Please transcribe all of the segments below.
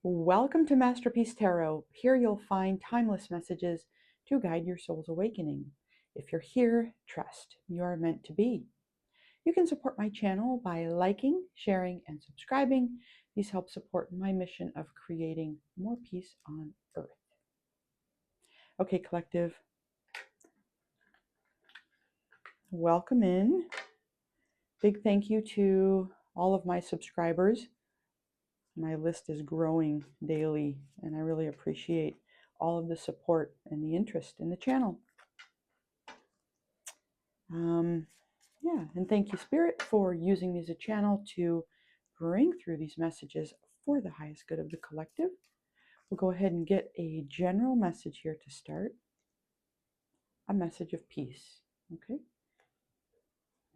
Welcome to Masterpiece Tarot. Here you'll find timeless messages to guide your soul's awakening. If you're here, trust you're meant to be. You can support my channel by liking, sharing, and subscribing. These help support my mission of creating more peace on Earth. Okay, collective, welcome in. Big thank you to all of my subscribers. My list is growing daily, and I really appreciate all of the support and the interest in the channel. Yeah, and thank you, Spirit, for using me as a channel to bring through these messages for the highest good of the collective. We'll go ahead and get a general message here to start. A message of peace. Okay?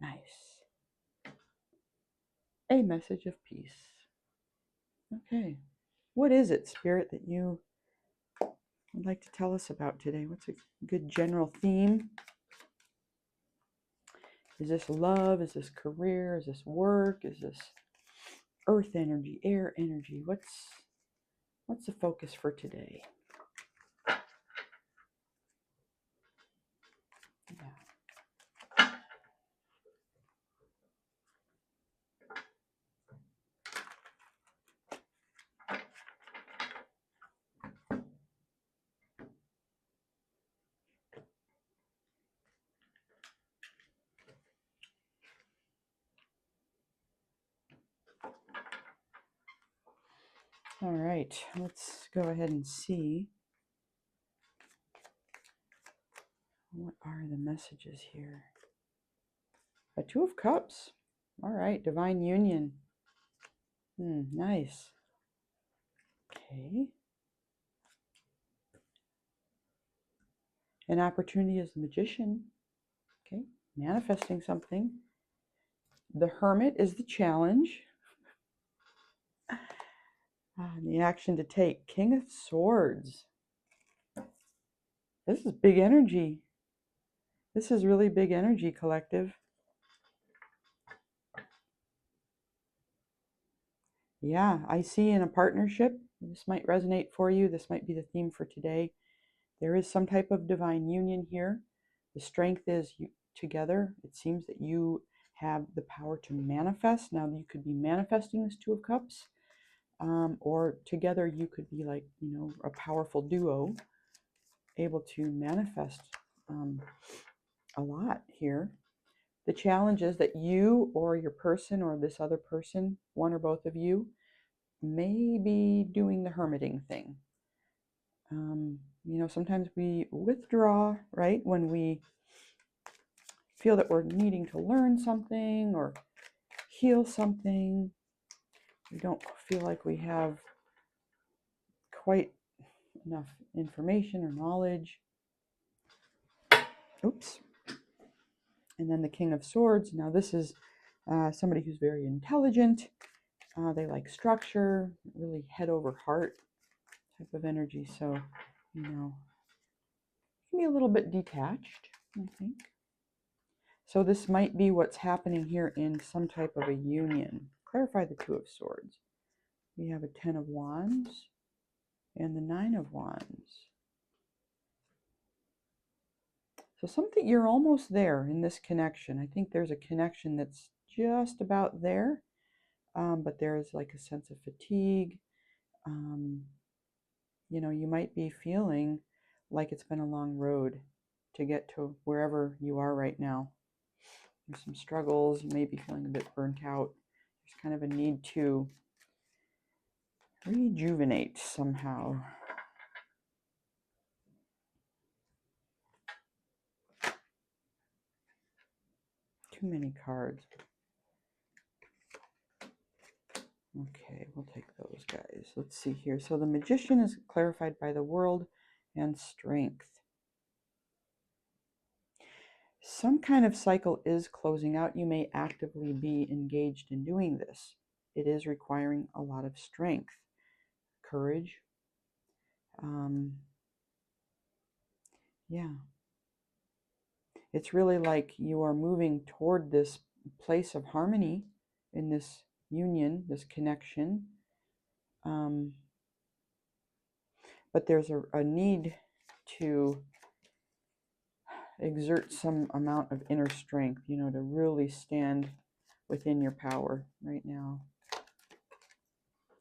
Nice. A message of peace. Okay. What is it, Spirit, that you would like to tell us about today? What's a good general theme? Is this love? Is this career? Is this work? Is this earth energy, air energy? What's the focus for today? Yeah. All right, let's go ahead and see what are the messages here. A Two of Cups. All right, divine union. Nice. Okay. An opportunity as the Magician. Okay, manifesting something. The Hermit is the challenge. The action to take. King of Swords. This is big energy. This is really big energy, collective. Yeah, I see in a partnership. This might resonate for you. This might be the theme for today. There is some type of divine union here. The strength is you together. It seems that you have the power to manifest. Now, you could be manifesting this Two of Cups, or together you could be like, a powerful duo, able to manifest a lot here. The challenge is that you or your person or this other person, one or both of you, may be doing the hermiting thing. Sometimes we withdraw, right, when we feel that we're needing to learn something or heal something. We don't feel like we have quite enough information or knowledge. Oops. And then the King of Swords. Now this is somebody who's very intelligent. They like structure, really head over heart type of energy. So, can be a little bit detached, I think. So this might be what's happening here in some type of a union. Clarify the Two of Swords. We have a Ten of Wands and the Nine of Wands. So something, you're almost there in this connection. I think there's a connection that's just about there, but there's like a sense of fatigue. You might be feeling like it's been a long road to get to wherever you are right now. There's some struggles. You may be feeling a bit burnt out. There's kind of a need to rejuvenate somehow. Too many cards. Okay, we'll take those guys. Let's see here. So the Magician is clarified by the World and Strength. Some kind of cycle is closing out. You may actively be engaged in doing this. It is requiring a lot of strength, courage. Yeah. It's really like you are moving toward this place of harmony in this union, this connection. but there's a need to exert some amount of inner strength, you know, to really stand within your power right now.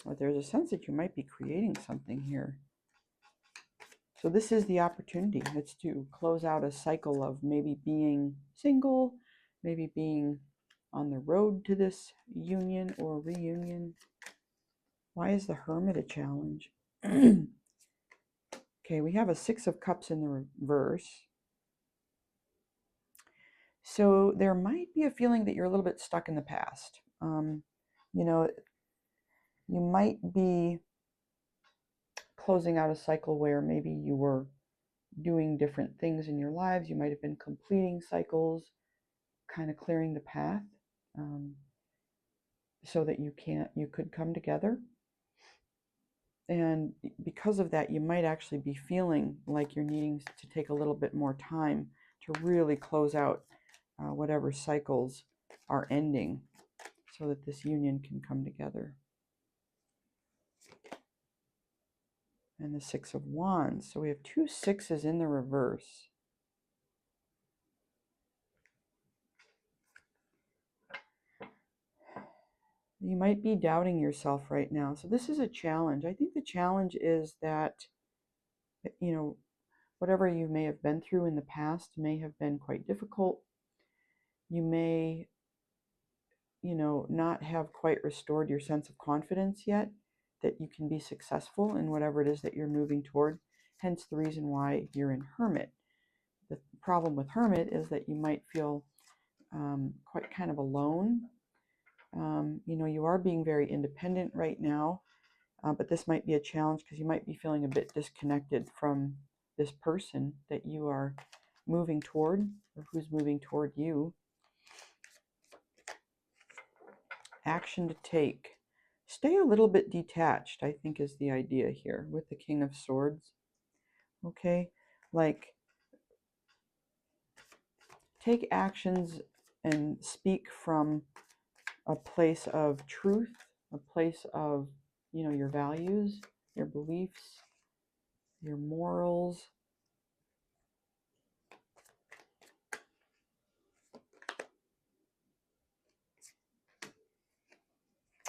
But there's a sense that you might be creating something here. So this is the opportunity. It's to close out a cycle of maybe being single, maybe being on the road to this union or reunion. Why is the Hermit a challenge? Okay, we have a Six of Cups in the reverse. So there might be a feeling that you're a little bit stuck in the past. You know, you might be closing out a cycle where maybe you were doing different things in your lives. You might have been completing cycles, kind of clearing the path, so that you could come together. And because of that, you might actually be feeling like you're needing to take a little bit more time to really close out whatever cycles are ending so that this union can come together. And the Six of Wands. So we have two sixes in the reverse. You might be doubting yourself right now. So this is a challenge. I think the challenge is that, you know, whatever you may have been through in the past may have been quite difficult. You may, you know, not have quite restored your sense of confidence yet that you can be successful in whatever it is that you're moving toward. Hence the reason why you're in Hermit. The problem with Hermit is that you might feel quite kind of alone. You know, you are being very independent right now, but this might be a challenge because you might be feeling a bit disconnected from this person that you are moving toward, or who's moving toward you. Action to take. Stay a little bit detached, I think, is the idea here with the King of Swords. Okay, like take actions and speak from a place of truth, a place of, you know, your values, your beliefs, your morals.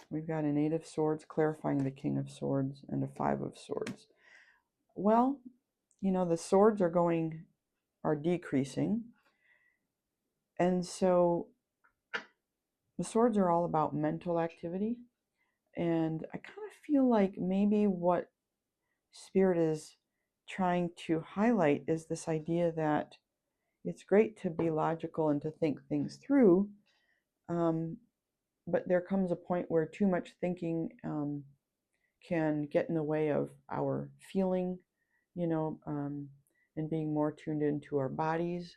We've got an Eight of Swords clarifying the King of Swords and a Five of Swords. Well, you know, the swords are decreasing. And so the swords are all about mental activity. And I kind of feel like maybe what Spirit is trying to highlight is this idea that it's great to be logical and to think things through, but there comes a point where too much thinking can get in the way of our feeling, you know, and being more tuned into our bodies.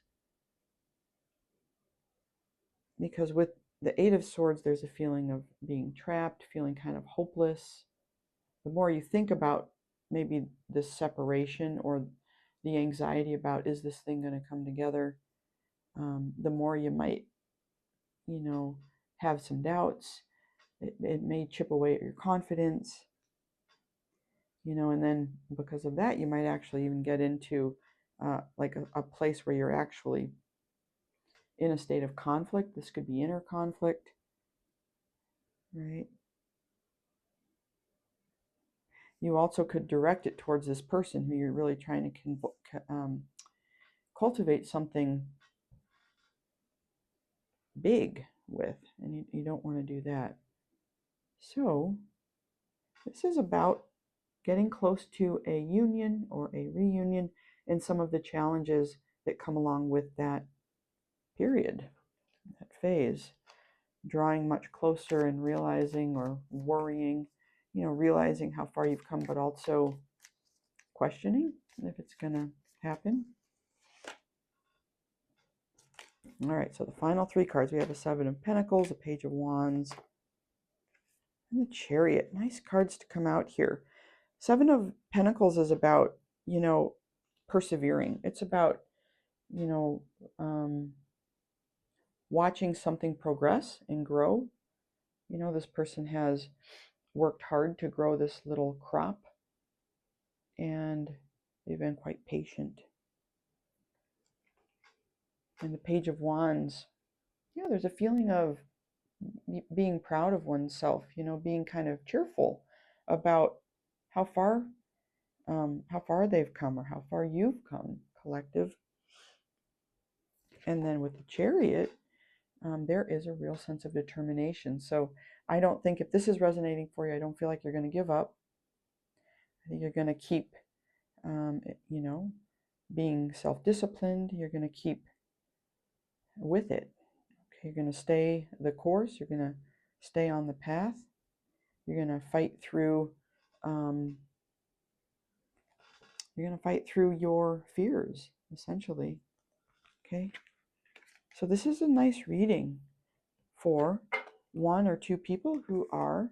Because with the Eight of Swords, there's a feeling of being trapped, feeling kind of hopeless. The more you think about maybe this separation or the anxiety about, is this thing going to come together, the more you might, you know, have some doubts. It may chip away at your confidence, you know, and then because of that, you might actually even get into like a place where you're actually in a state of conflict. This could be inner conflict, right? You also could direct it towards this person who you're really trying to cultivate something big with, and you don't want to do that. So this is about getting close to a union or a reunion and some of the challenges that come along with that period, that phase. Drawing much closer and realizing or worrying, you know, realizing how far you've come, but also questioning if it's going to happen. All right, so the final three cards, we have a Seven of Pentacles, a Page of Wands, and the Chariot. Nice cards to come out here. Seven of Pentacles is about, you know, persevering. It's about, you know, watching something progress and grow. You know, this person has worked hard to grow this little crop, and they've been quite patient. And the Page of Wands, yeah, there's a feeling of being proud of oneself, being kind of cheerful about how far they've come or how far you've come, collective. And then with the Chariot, there is a real sense of determination. So I don't think, if this is resonating for you, I don't feel like you're going to give up. I think you're going to keep, being self-disciplined. You're going to keep with it. Okay, you're going to stay the course. You're going to stay on the path. You're going to fight through. You're going to fight through your fears, essentially. Okay. So this is a nice reading for one or two people who are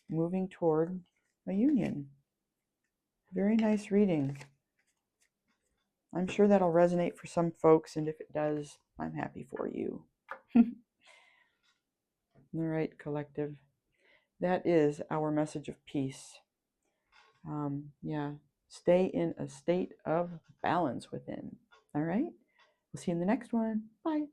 moving toward a union. Very nice reading. I'm sure that'll resonate for some folks, and if it does, I'm happy for you. All right, collective. That is our message of peace. Yeah, stay in a state of balance within. All right, we'll see you in the next one. Bye.